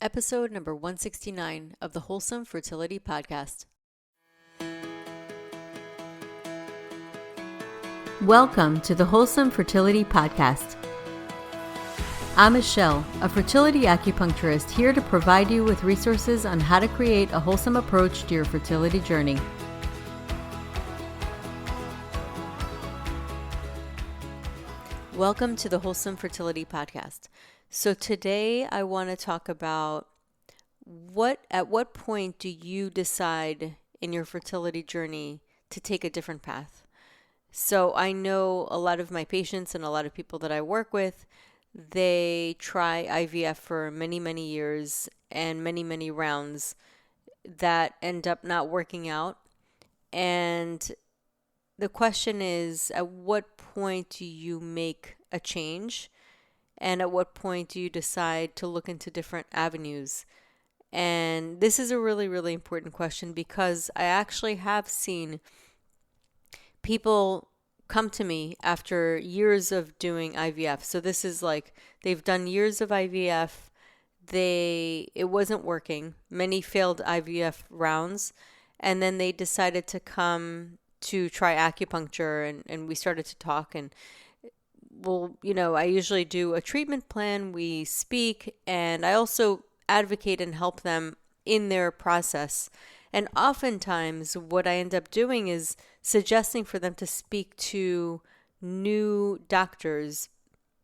Episode number 169 of the Wholesome Fertility Podcast. Welcome to the Wholesome Fertility Podcast. I'm Michelle, a fertility acupuncturist here to provide you with resources on how to create a wholesome approach to your fertility journey. Welcome to the Wholesome Fertility Podcast. So today I want to talk about at what point do you decide in your fertility journey to take a different path? So I know a lot of my patients and a lot of people that I work with, they try IVF for many, many years and many, many rounds that end up not working out. And the question is, at what point do you make a change? And at what point do you decide to look into different avenues? And this is a really, really important question because I actually have seen people come to me after years of doing IVF. So this is like they've done years of IVF. It wasn't working. Many failed IVF rounds. And then they decided to come to try acupuncture and we started to talk and I usually do a treatment plan, we speak, and I also advocate and help them in their process. And oftentimes, what I end up doing is suggesting for them to speak to new doctors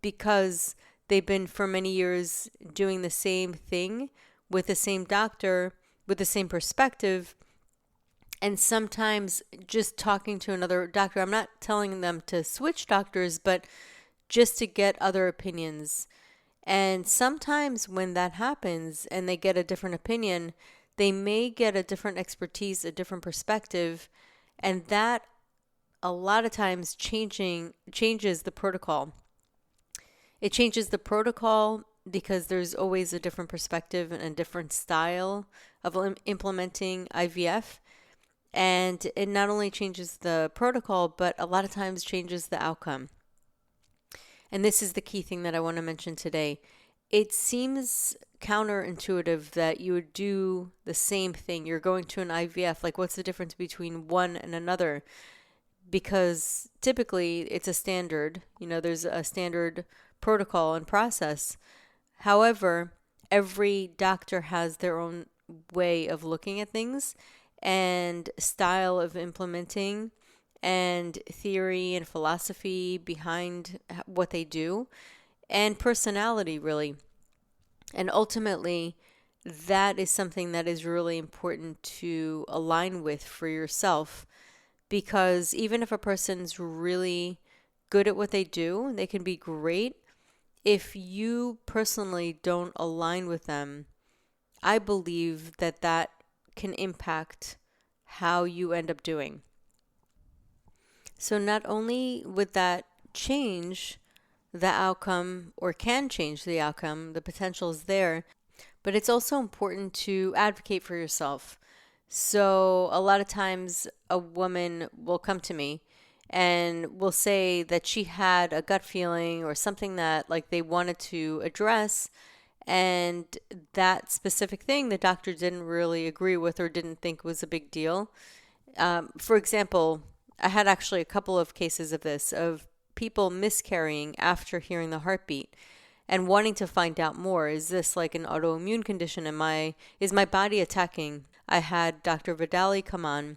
because they've been for many years doing the same thing with the same doctor, with the same perspective. And sometimes just talking to another doctor, I'm not telling them to switch doctors, but just to get other opinions. And sometimes when that happens and they get a different opinion, they may get a different expertise, a different perspective, and that a lot of times changes the protocol. It changes the protocol because there's always a different perspective and a different style of implementing IVF. And it not only changes the protocol, but a lot of times changes the outcome. And this is the key thing that I want to mention today. It seems counterintuitive that you would do the same thing. You're going to an IVF. Like, what's the difference between one and another? Because typically it's a standard. There's a standard protocol and process. However, every doctor has their own way of looking at things and style of implementing and theory and philosophy behind what they do and personality, really. And ultimately, that is something that is really important to align with for yourself, because even if a person's really good at what they do, they can be great. If you personally don't align with them, I believe that can impact how you end up doing. So not only would that change the outcome or can change the outcome, the potential is there, but it's also important to advocate for yourself. So a lot of times a woman will come to me and will say that she had a gut feeling or something that like they wanted to address, and that specific thing the doctor didn't really agree with or didn't think was a big deal. For example, I had actually a couple of cases of this, of people miscarrying after hearing the heartbeat and wanting to find out more. Is this like an autoimmune condition? Is my body attacking? I had Dr. Vidali come on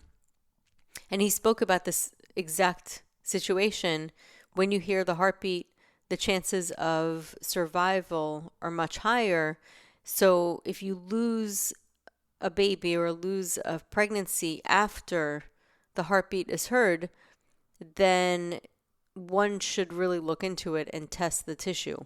and he spoke about this exact situation. When you hear the heartbeat, the chances of survival are much higher. So if you lose a baby or lose a pregnancy after the heartbeat is heard, then one should really look into it and test the tissue.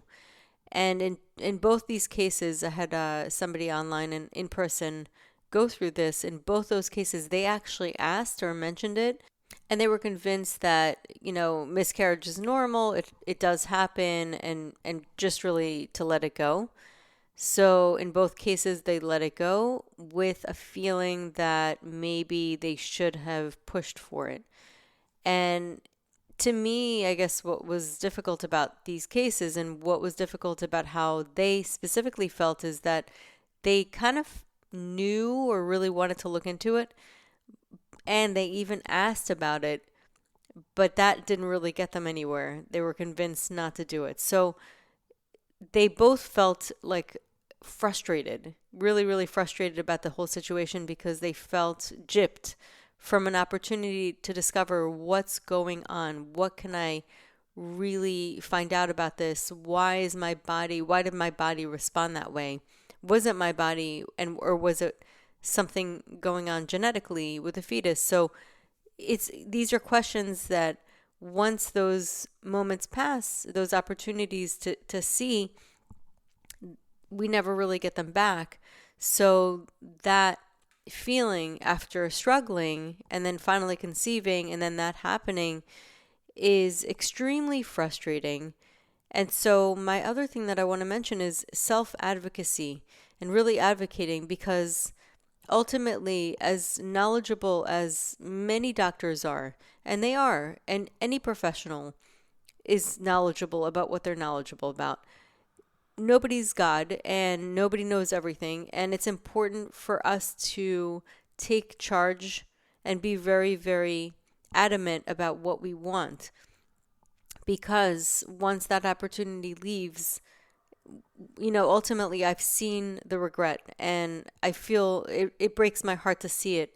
And in both these cases, I had somebody online and in person go through this. In both those cases, they actually asked or mentioned it, and they were convinced that, miscarriage is normal, it does happen, and just really to let it go. So in both cases, they let it go with a feeling that maybe they should have pushed for it. And to me, I guess what was difficult about these cases and what was difficult about how they specifically felt is that they kind of knew or really wanted to look into it, and they even asked about it, but that didn't really get them anywhere. They were convinced not to do it. So they both felt like frustrated, really, really frustrated about the whole situation because they felt gypped from an opportunity to discover what's going on. What can I really find out about this? Why did my body respond that way? Was it my body or was it something going on genetically with the fetus? So these are questions that once those moments pass, those opportunities to see, we never really get them back. So that feeling after struggling and then finally conceiving and then that happening is extremely frustrating. And so my other thing that I want to mention is self-advocacy and really advocating, because ultimately, as knowledgeable as many doctors are, and they are, and any professional is knowledgeable about what they're knowledgeable about, nobody's God and nobody knows everything. And it's important for us to take charge and be very, very adamant about what we want. Because once that opportunity leaves, ultimately I've seen the regret, and I feel it breaks my heart to see it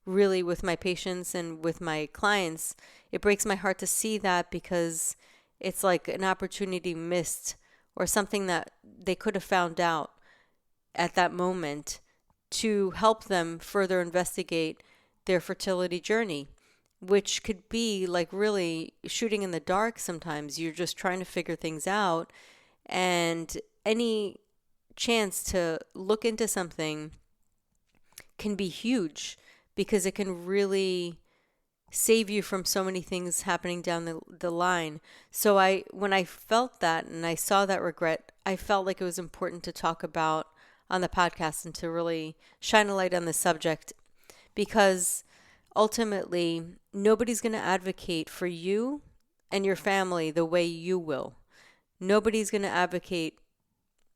really with my patients and with my clients. It breaks my heart to see that, because it's like an opportunity missed or something that they could have found out at that moment to help them further investigate their fertility journey, which could be like really shooting in the dark sometimes. You're just trying to figure things out, and any chance to look into something can be huge, because it can really save you from so many things happening down the line. So when I felt that and I saw that regret, I felt like it was important to talk about on the podcast and to really shine a light on the subject, because ultimately nobody's going to advocate for you and your family the way you will. Nobody's going to advocate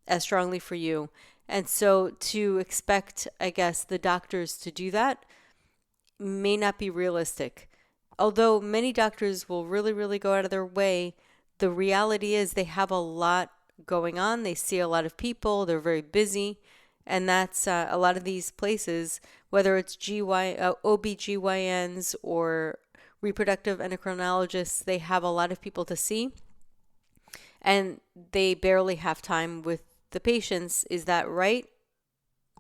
as strongly for you. And so to expect, I guess, the doctors to do that may not be realistic. Although many doctors will really, really go out of their way, the reality is they have a lot going on. They see a lot of people. They're very busy. And that's a lot of these places, whether it's OBGYNs or reproductive endocrinologists, they have a lot of people to see, and they barely have time with the patients. Is that right?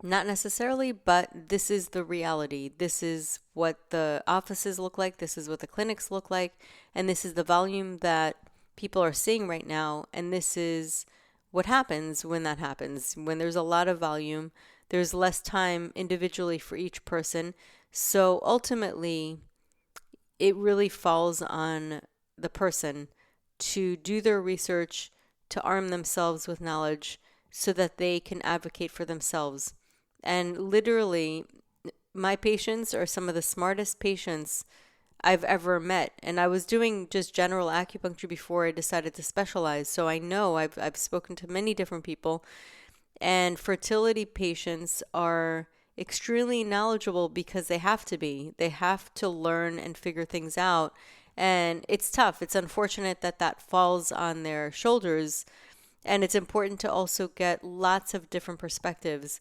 Not necessarily, but this is the reality. This is what the offices look like. This is what the clinics look like. And this is the volume that people are seeing right now. And this is what happens when that happens. When there's a lot of volume, there's less time individually for each person. So ultimately, it really falls on the person to do their research, to arm themselves with knowledge so that they can advocate for themselves. And literally, my patients are some of the smartest patients I've ever met. And I was doing just general acupuncture before I decided to specialize. So I know I've spoken to many different people. And fertility patients are extremely knowledgeable because they have to be. They have to learn and figure things out. And it's tough. It's unfortunate that that falls on their shoulders. And it's important to also get lots of different perspectives.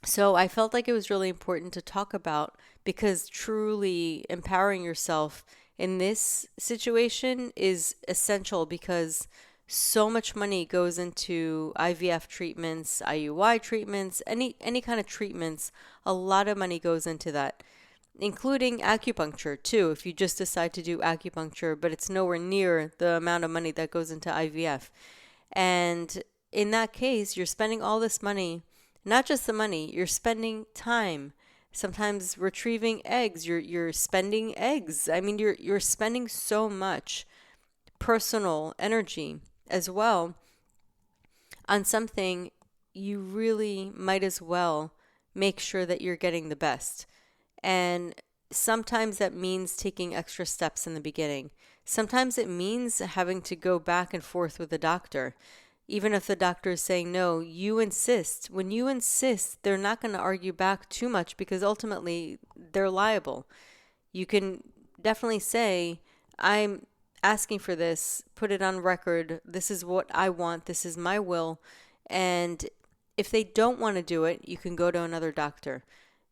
So I felt like it was really important to talk about, because truly empowering yourself in this situation is essential, because so much money goes into IVF treatments, IUI treatments, any kind of treatments. A lot of money goes into that, including acupuncture too, if you just decide to do acupuncture, but it's nowhere near the amount of money that goes into IVF. And in that case, you're spending all this money. Not just the money, you're spending time. Sometimes retrieving eggs, you're spending eggs. I mean, you're spending so much personal energy as well on something. You really might as well make sure that you're getting the best. And sometimes that means taking extra steps in the beginning. Sometimes it means having to go back and forth with the doctor. Even if the doctor is saying no, you insist. When you insist, they're not going to argue back too much because ultimately they're liable. You can definitely say, I'm asking for this, put it on record. This is what I want. This is my will. And if they don't want to do it, you can go to another doctor.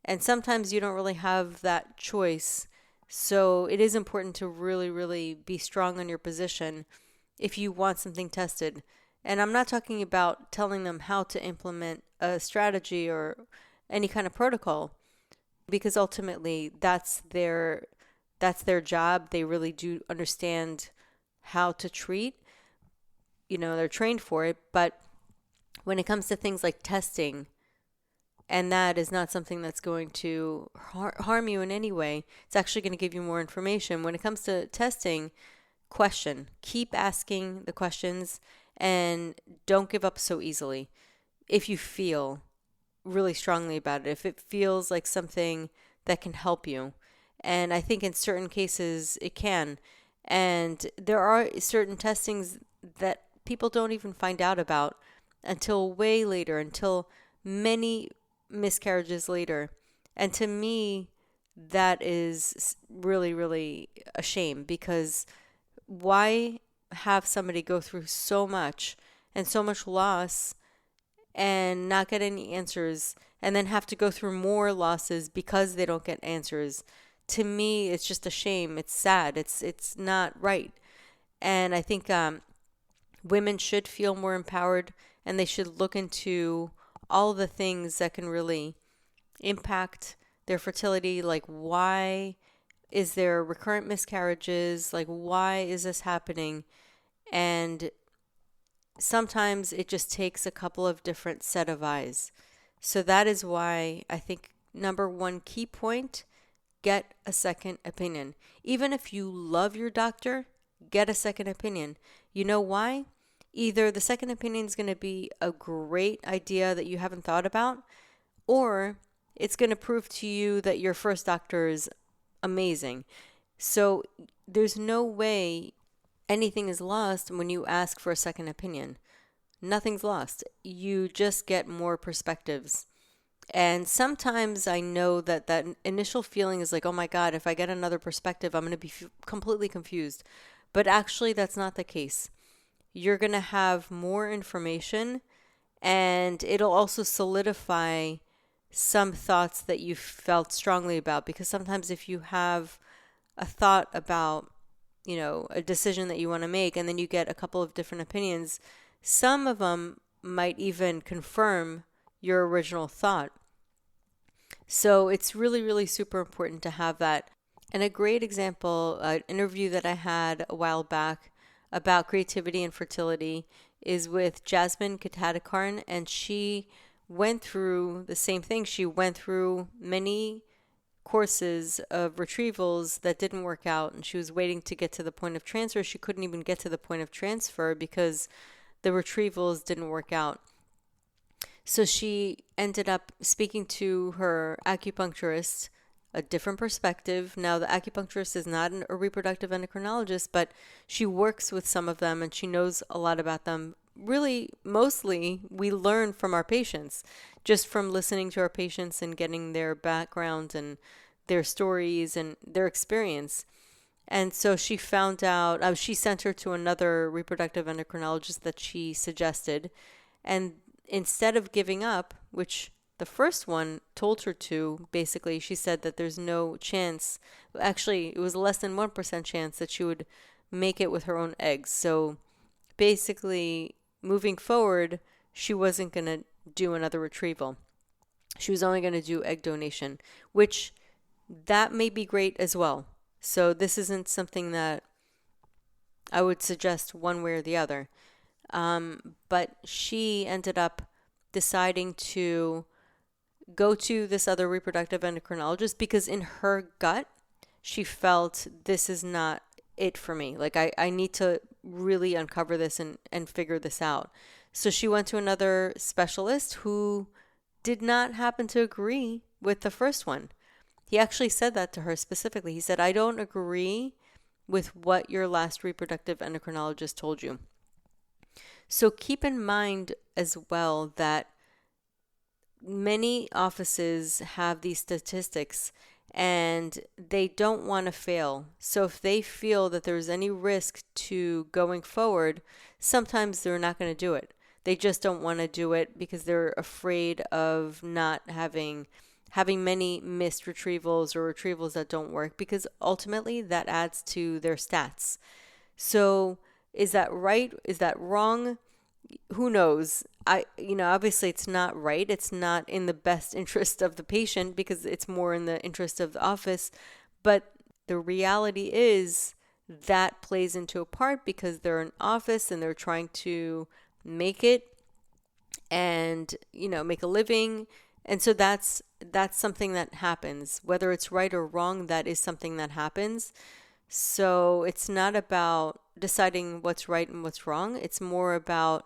And sometimes you don't really have that choice. So it is important to really, really be strong on your position if you want something tested. And I'm not talking about telling them how to implement a strategy or any kind of protocol, because ultimately that's their job. They really do understand how to treat. They're trained for it. But when it comes to things like testing, and that is not something that's going to harm you in any way, it's actually going to give you more information. When it comes to testing, keep asking the questions, and don't give up so easily if you feel really strongly about it, if it feels like something that can help you. And I think in certain cases it can. And there are certain testings that people don't even find out about until way later, until many miscarriages later. And to me, that is really, really a shame, because why have somebody go through so much and so much loss and not get any answers, and then have to go through more losses because they don't get answers? To me, it's just a shame. It's sad. It's not right. And I think women should feel more empowered, and they should look into all the things that can really impact their fertility. Like, why is there recurrent miscarriages? Like, why is this happening? And sometimes it just takes a couple of different set of eyes. So that is why I think number one key point, get a second opinion. Even if you love your doctor, get a second opinion. You know why? Either the second opinion is going to be a great idea that you haven't thought about, or it's going to prove to you that your first doctor is amazing. So there's no way anything is lost when you ask for a second opinion. Nothing's lost. You just get more perspectives. And sometimes I know that that initial feeling is like, oh my God, if I get another perspective, I'm going to be completely confused. But actually, that's not the case. You're going to have more information, and it'll also solidify some thoughts that you felt strongly about. Because sometimes if you have a thought about, a decision that you want to make, and then you get a couple of different opinions, some of them might even confirm your original thought. So it's really, really super important to have that. And a great example, an interview that I had a while back about creativity and fertility, is with Jasmine Katatakarn, and she went through the same thing. She went through many courses of retrievals that didn't work out, and she was waiting to get to the point of transfer. She couldn't even get to the point of transfer because the retrievals didn't work out. So she ended up speaking to her acupuncturist, a different perspective. Now, the acupuncturist is not a reproductive endocrinologist, but she works with some of them and she knows a lot about them. Really, mostly, we learn from our patients, just from listening to our patients and getting their background and their stories and their experience. And so she found out, she sent her to another reproductive endocrinologist that she suggested. And instead of giving up, which the first one told her to, basically, she said that there's no chance. Actually, it was less than 1% chance that she would make it with her own eggs. So basically, moving forward, she wasn't going to do another retrieval. She was only going to do egg donation, which that may be great as well. So this isn't something that I would suggest one way or the other. But she ended up deciding to go to this other reproductive endocrinologist because in her gut, she felt this is not it for me. Like, I need to really uncover this and figure this out. So she went to another specialist who did not happen to agree with the first one. He actually said that to her specifically. He said, I don't agree with what your last reproductive endocrinologist told you. So keep in mind as well that many offices have these statistics and they don't want to fail. So if they feel that there's any risk to going forward, sometimes they're not going to do it. They just don't want to do it because they're afraid of not having many missed retrievals or retrievals that don't work, because ultimately that adds to their stats. So is that right? Is that wrong? Who knows? Obviously it's not right. It's not in the best interest of the patient because it's more in the interest of the office. But the reality is that plays into a part because they're an office and they're trying to make it and, make a living. And so that's something that happens. Whether it's right or wrong, that is something that happens. So it's not about deciding what's right and what's wrong. It's more about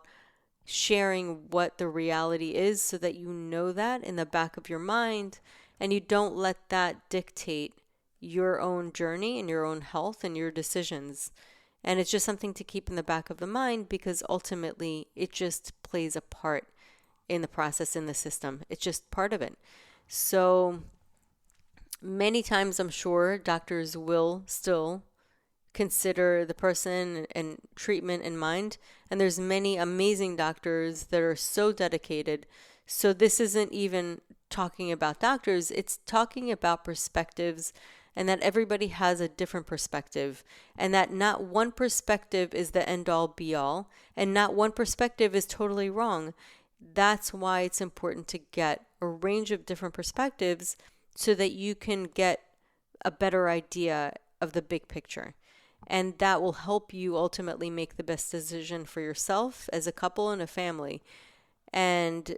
sharing what the reality is so that you know that in the back of your mind and you don't let that dictate your own journey and your own health and your decisions. And it's just something to keep in the back of the mind because ultimately it just plays a part in the process, in the system. It's just part of it. So many times I'm sure doctors will still consider the person and treatment in mind. And there's many amazing doctors that are so dedicated. So this isn't even talking about doctors, it's talking about perspectives and that everybody has a different perspective and that not one perspective is the end all be all and not one perspective is totally wrong. That's why it's important to get a range of different perspectives so that you can get a better idea of the big picture. And that will help you ultimately make the best decision for yourself as a couple and a family. And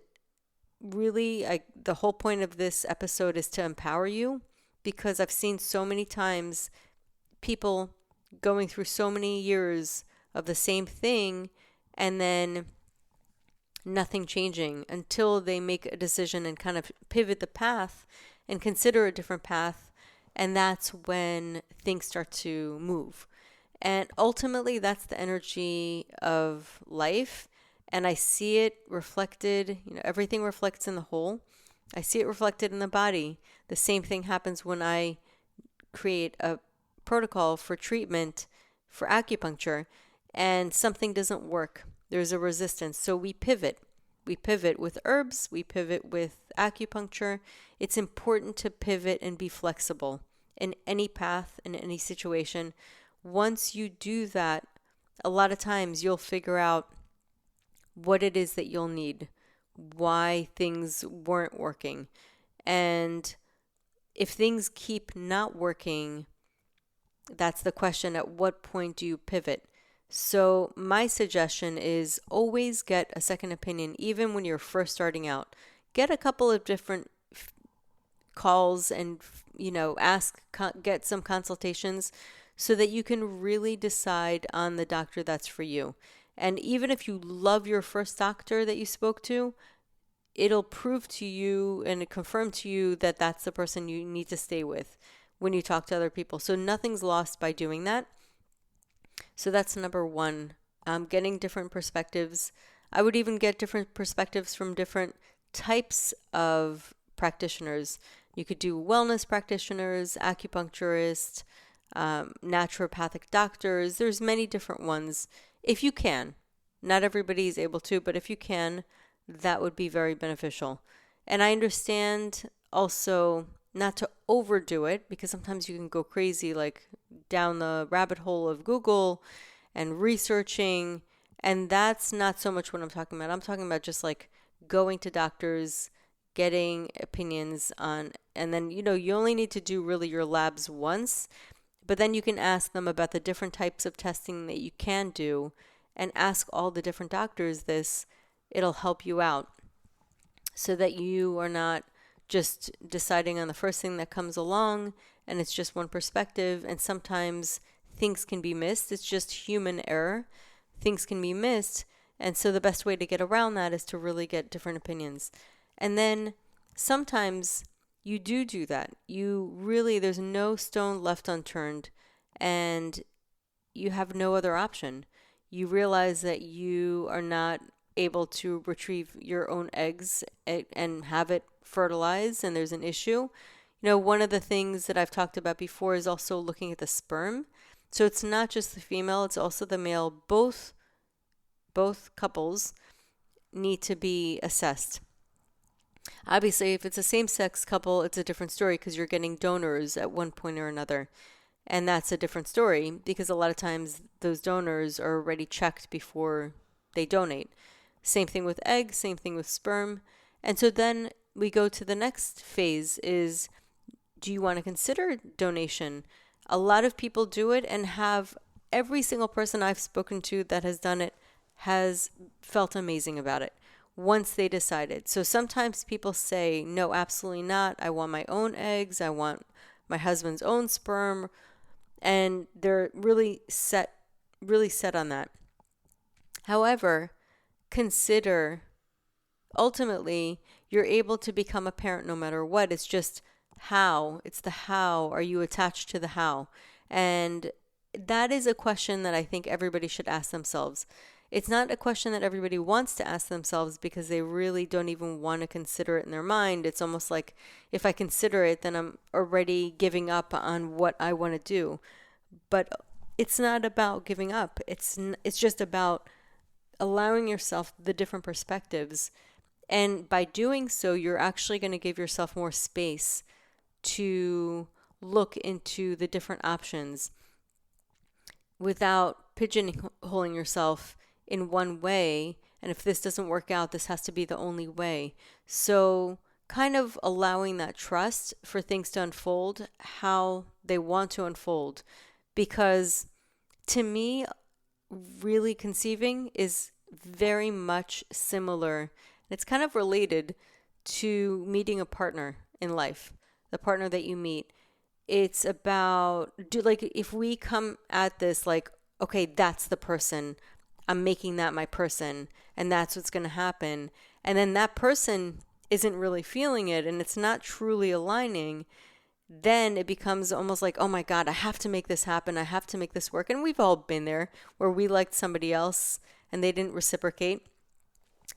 really, the whole point of this episode is to empower you because I've seen so many times people going through so many years of the same thing and then nothing changing until they make a decision and kind of pivot the path and consider a different path. And that's when things start to move. And ultimately, that's the energy of life. And I see it reflected, everything reflects in the whole. I see it reflected in the body. The same thing happens when I create a protocol for treatment for acupuncture and something doesn't work. There's a resistance. So we pivot. We pivot with herbs, we pivot with acupuncture. It's important to pivot and be flexible in any path, in any situation. Once you do that, a lot of times you'll figure out what it is that you'll need, why things weren't working. And if things keep not working, that's the question, at what point do you pivot? So my suggestion is always get a second opinion, even when you're first starting out. Get a couple of different calls and, get some consultations so that you can really decide on the doctor that's for you. And even if you love your first doctor that you spoke to, it'll prove to you and confirm to you that that's the person you need to stay with when you talk to other people. So nothing's lost by doing that. So that's number one, getting different perspectives. I would even get different perspectives from different types of practitioners. You could do wellness practitioners, acupuncturists, naturopathic doctors. There's many different ones. If you can, not everybody is able to, but if you can, that would be very beneficial. And I understand also not to overdo it because sometimes you can go crazy, like down the rabbit hole of Google and researching. And that's not so much what I'm talking about. I'm talking about just like going to doctors, getting opinions on, and then, you only need to do really your labs once, but then you can ask them about the different types of testing that you can do and ask all the different doctors this. It'll help you out so that you are not just deciding on the first thing that comes along and it's just one perspective. And sometimes things can be missed. It's just human error. Things can be missed. And so the best way to get around that is to really get different opinions. And then sometimes you do that. There's no stone left unturned and you have no other option. you realize that you are not able to retrieve your own eggs and have it fertilized, and there's an issue. One of the things that I've talked about before is also looking at the sperm. So it's not just the female, it's also the male. Both couples need to be assessed. Obviously, if it's a same-sex couple, it's a different story because you're getting donors at one point or another. And that's a different story because a lot of times those donors are already checked before they donate. Same thing with eggs, same thing with sperm. And so then we go to the next phase is, do you want to consider donation? A lot of people do it and have every single person I've spoken to that has done it has felt amazing about it once they decided. So sometimes people say, no, absolutely not. I want my own eggs. I want my husband's own sperm. And they're really set on that. However, consider ultimately you're able to become a parent no matter what. It's just how. It's the how. Are you attached to the how? And that is a question that I think everybody should ask themselves. It's not a question that everybody wants to ask themselves because they really don't even want to consider it in their mind. It's almost like if I consider it, then I'm already giving up on what I want to do. But it's not about giving up. It's just about allowing yourself the different perspectives. And by doing so, you're actually going to give yourself more space to look into the different options without pigeonholing yourself in one way. And if this doesn't work out, this has to be the only way. So kind of allowing that trust for things to unfold how they want to unfold. Because to me, really conceiving is very much similar. It's kind of related to meeting a partner in life, the partner that you meet. It's about, if we come at this like, okay, that's the person, I'm making that my person, and that's what's going to happen. And then that person isn't really feeling it, and it's not truly aligning. Then it becomes almost like, oh my God, I have to make this happen. I have to make this work. And we've all been there where we liked somebody else and they didn't reciprocate.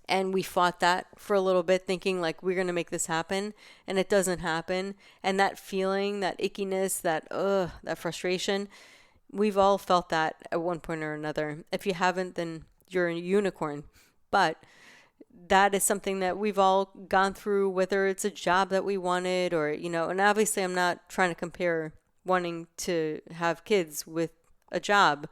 And we fought that for a little bit, thinking like we're going to make this happen, and it doesn't happen. And that feeling, that ickiness, that frustration, we've all felt that at one point or another. If you haven't, then you're a unicorn. But that is something that we've all gone through, whether it's a job that we wanted or, and obviously I'm not trying to compare wanting to have kids with a job,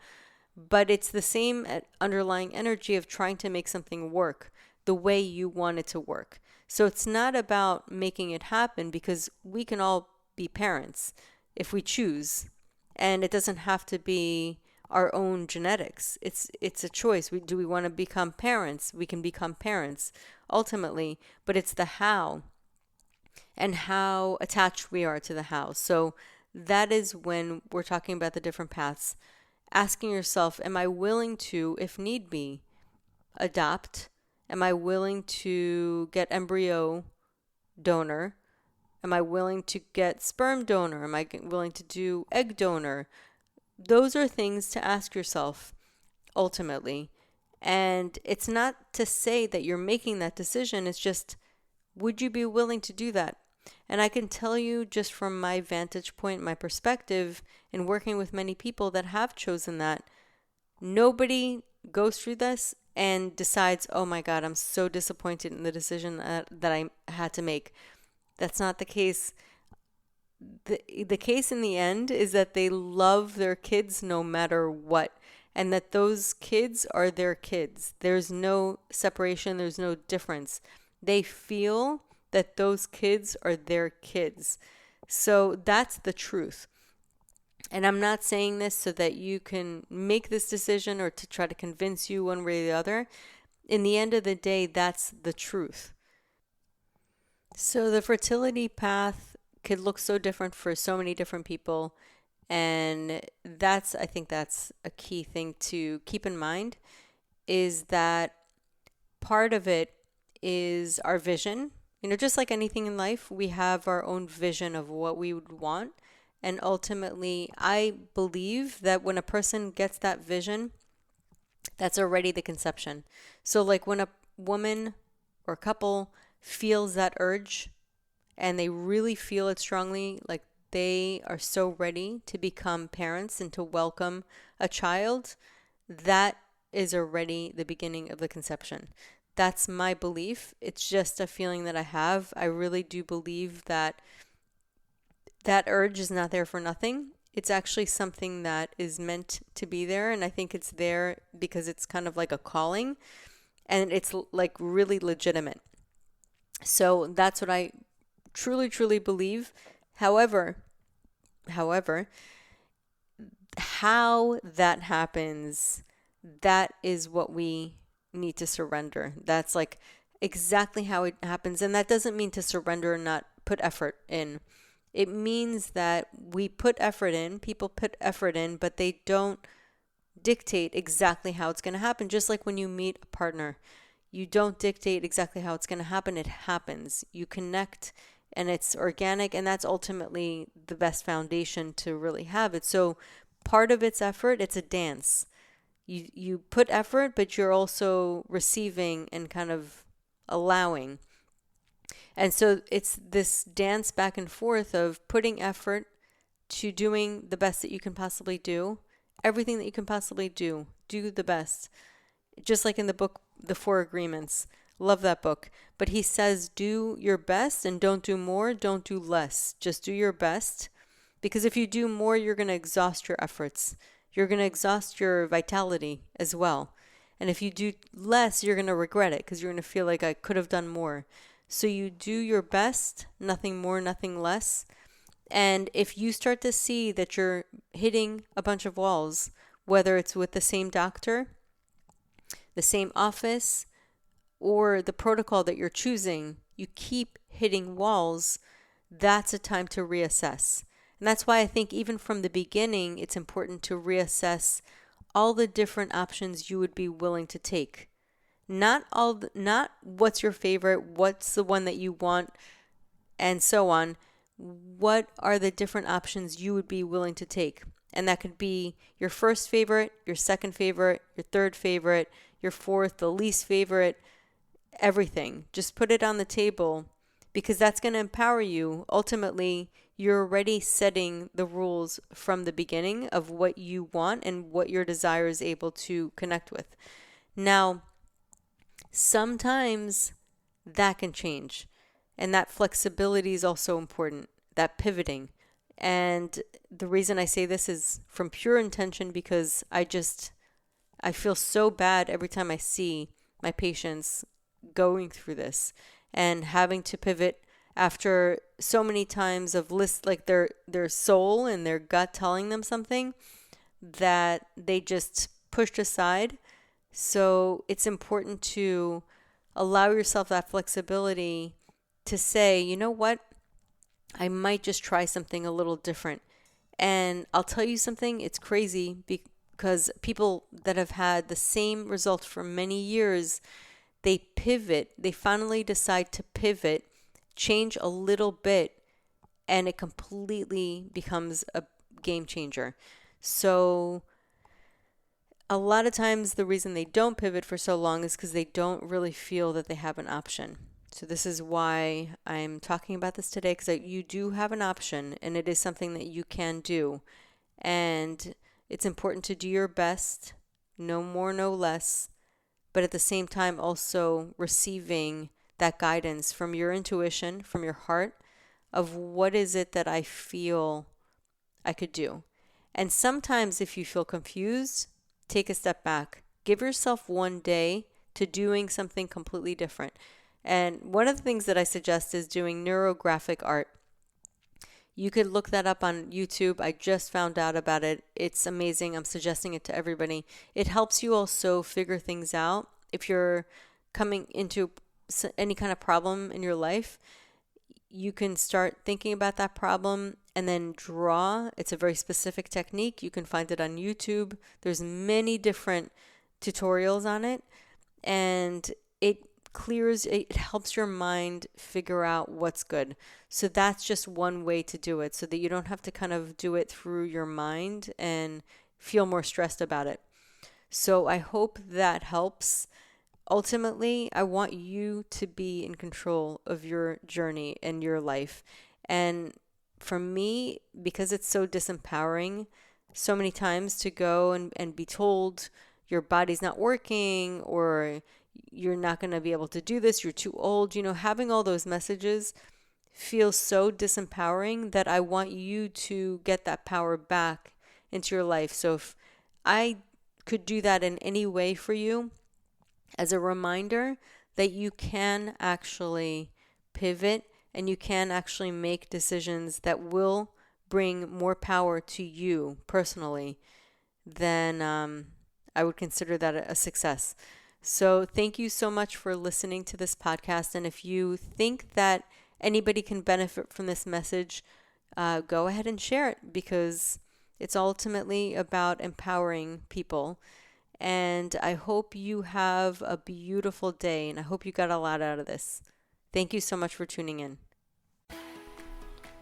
but it's the same underlying energy of trying to make something work the way you want it to work. So it's not about making it happen because we can all be parents if we choose, and it doesn't have to be our own genetics. It's a choice. Do we want to become parents? We can become parents ultimately, but it's the how and how attached we are to the how. So that is when we're talking about the different paths. Asking yourself, am I willing to, if need be, adopt? Am I willing to get embryo donor? Am I willing to get sperm donor? Am I willing to do egg donor? Those are things to ask yourself ultimately. And it's not to say that you're making that decision. It's just, would you be willing to do that? And I can tell you just from my vantage point, my perspective, in working with many people that have chosen that, nobody goes through this and decides, oh my God, I'm so disappointed in the decision that I had to make. That's not the case. The case in the end is that they love their kids no matter what, and that those kids are their kids. There's no separation, there's no difference. They feel that those kids are their kids. So that's the truth. And I'm not saying this so that you can make this decision or to try to convince you one way or the other. In the end of the day, that's the truth. So the fertility path could look so different for so many different people. And I think that's a key thing to keep in mind, is that part of it is our vision. Just like anything in life, we have our own vision of what we would want. And ultimately, I believe that when a person gets that vision, That's already the conception. So, like when a woman or couple feels that urge and they really feel it strongly, like they are so ready to become parents and to welcome a child, that is already the beginning of the conception. That's my belief. It's just a feeling that I have. I really do believe that that urge is not there for nothing. It's actually something that is meant to be there. And I think it's there because it's kind of like a calling and it's like really legitimate. So that's what I truly, truly believe. However, however, how that happens, that is what we need to surrender. That's like exactly how it happens. And that doesn't mean to surrender and not put effort in. It means that we put effort in, people put effort in, but they don't dictate exactly how it's going to happen. Just like when you meet a partner, you don't dictate exactly how it's going to happen. It happens. You connect and it's organic, and that's ultimately the best foundation to really have it. So part of its effort, it's a dance. You put effort, but you're also receiving and kind of allowing. And so it's this dance back and forth of putting effort to doing the best that you can possibly do. Everything that you can possibly do, do the best. Just like in the book, The Four Agreements. Love that book. But he says, do your best and don't do more, don't do less. Just do your best. Because if you do more, you're going to exhaust your efforts. You're going to exhaust your vitality as well. And if you do less, you're going to regret it because you're going to feel like I could have done more. So you do your best, nothing more, nothing less. And if you start to see that you're hitting a bunch of walls, whether it's with the same doctor, the same office, or the protocol that you're choosing, you keep hitting walls, that's a time to reassess. And that's why I think even from the beginning, it's important to reassess all the different options you would be willing to take. Not what's your favorite, what's the one that you want, and so on. What are the different options you would be willing to take? And that could be your first favorite, your second favorite, your third favorite, your fourth, the least favorite, everything. Just put it on the table because that's going to empower you. Ultimately, you're already setting the rules from the beginning of what you want and what your desire is able to connect with. Now, sometimes that can change. And that flexibility is also important, that pivoting. And the reason I say this is from pure intention because I feel so bad every time I see my patients going through this and having to pivot after so many times of list like their soul and their gut telling them something that they just pushed aside. So it's important to allow yourself that flexibility to say, you know what, I might just try something a little different. And I'll tell you something, it's crazy because people that have had the same results for many years, they pivot, they finally decide to pivot, change a little bit, and it completely becomes a game changer. So a lot of times the reason they don't pivot for so long is because they don't really feel that they have an option. So this is why I'm talking about this today, because you do have an option and it is something that you can do. And it's important to do your best, no more, no less, but at the same time also receiving that guidance from your intuition, from your heart, of what is it that I feel I could do. And sometimes if you feel confused, take a step back. Give yourself one day to doing something completely different. And one of the things that I suggest is doing neurographic art. You could look that up on YouTube. I just found out about it. It's amazing. I'm suggesting it to everybody. It helps you also figure things out. If you're coming into any kind of problem in your life, you can start thinking about that problem and then draw. It's a very specific technique. You can find it on YouTube. There's many different tutorials on it, and it helps your mind figure out what's good. So that's just one way to do it so that you don't have to kind of do it through your mind and feel more stressed about it. So I hope that helps. Ultimately, I want you to be in control of your journey and your life. And for me, because it's so disempowering, so many times to go and be told your body's not working or you're not going to be able to do this, you're too old, having all those messages feels so disempowering that I want you to get that power back into your life. So if I could do that in any way for you, as a reminder that you can actually pivot and you can actually make decisions that will bring more power to you personally, then I would consider that a success. So thank you so much for listening to this podcast. And if you think that anybody can benefit from this message, go ahead and share it, because it's ultimately about empowering people. And I hope you have a beautiful day, and I hope you got a lot out of this. Thank you so much for tuning in.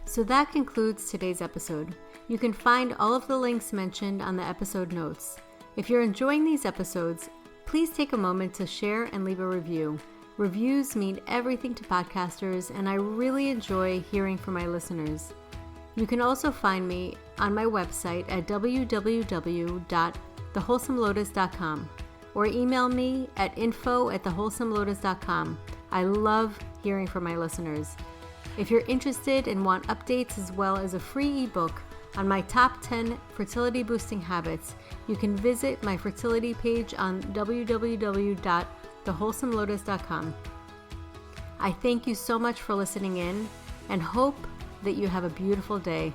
So that concludes today's episode. You can find all of the links mentioned on the episode notes. If you're enjoying these episodes, please take a moment to share and leave a review. Reviews mean everything to podcasters, and I really enjoy hearing from my listeners. You can also find me on my website at www.thewholesomelotus.com or email me at info@thewholesomelotus.com. I love hearing from my listeners. If you're interested and want updates as well as a free ebook on my top 10 fertility boosting habits, you can visit my fertility page on www.thewholesomelotus.com. I thank you so much for listening in and hope that you have a beautiful day.